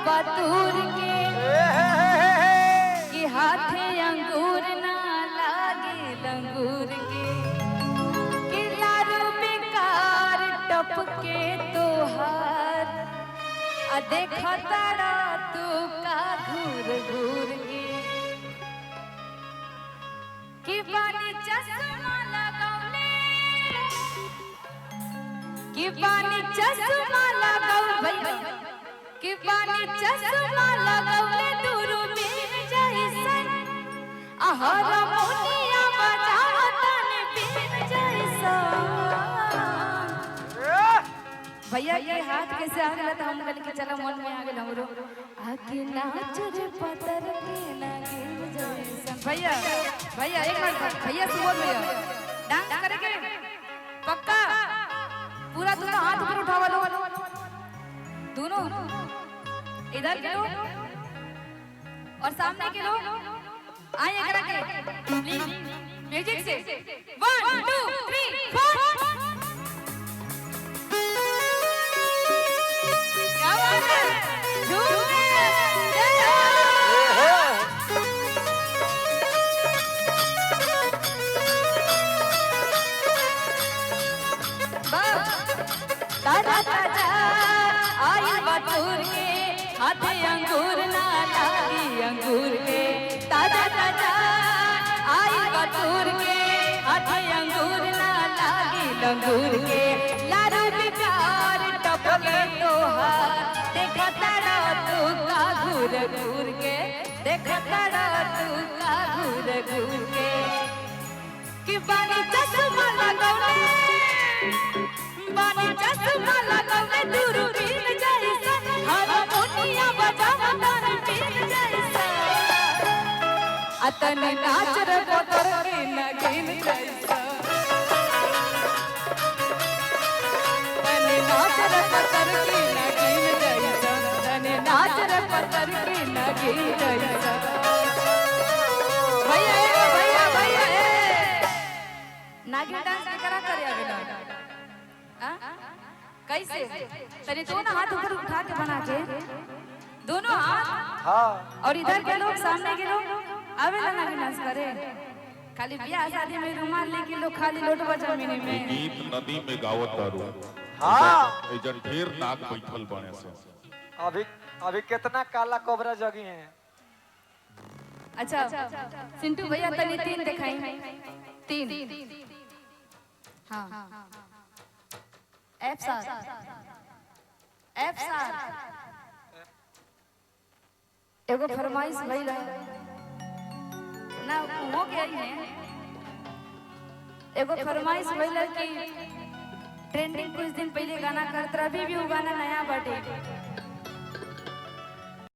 बतूर के कि हाथे अंगूर ना लागे लंगूर के कि लारू बेकार टपके तोहार आ देखा तारा तू का घूर घूर के कि बानी चश्मा लगाउले कि बानी चश्मा लगाउ भैया कि बानी चश्मा लगाउले दूरबीन जैसन आहार मोनिया बजावतन बीन जैसन भैया ये हाथ कैसे आ गया था हम कहने के चलो मन में आ गया हमरो आके नाच रे पतर के नागिन जैसन भैया भैया एक बार भैया से बोल भैया डांस करेंगे पक्का पूरा दोनों हाथ ऊपर उठावा लो दोनों इधर के लोग और सामने के लोग आइए एकरा के प्लीज म्यूजिक से 1 2 3 4 क्या बात है झूमे दादा दादा आई बतूर के हाथे अंगूर ना लागी अंगूर के दादा दादा आई बतूर के हाथे अंगूर ना लागी लंगूर के लारू बेकार टपके तोहार देखा तारा तू का घूर घूर के देखा तारा तू का घूर घूर के कि बानी चश्मा लगाउले बानी चश्मा लगाउले दूरबीन जैसन हारमोनिया बजावतन बीन जैसन अतन नाच रे पतर के नगिन जैसन तन नाच रे पतर के नगिन जैसन तन नाच रे पतर के नगिन जैसन भैया भैया भैया नागिन डांस करा करे अगला कैसे तने दोनों हाथ ऊपर उठा के बना के दोनों हाथ हाँ और इधर के लोग सामने के लोग आवेला ना डांस करे खाली ब्याह शादी में रुमाल लेके लोग खाली लोट बजा में गीत नदी में गावत तारू हां एजन ढेर नाग बैठल बने से अभी कितना काला कोबरा जगी है। अच्छा सिंटू भैया तनी 3 दिखाई 3 हां F एगो फरमाइश भइल ना हो गया है एगो फरमाइश भइल कि ट्रेंडिंग कुछ दिन पहले गाना करत रहा अभी भी वो गाना नया बाटे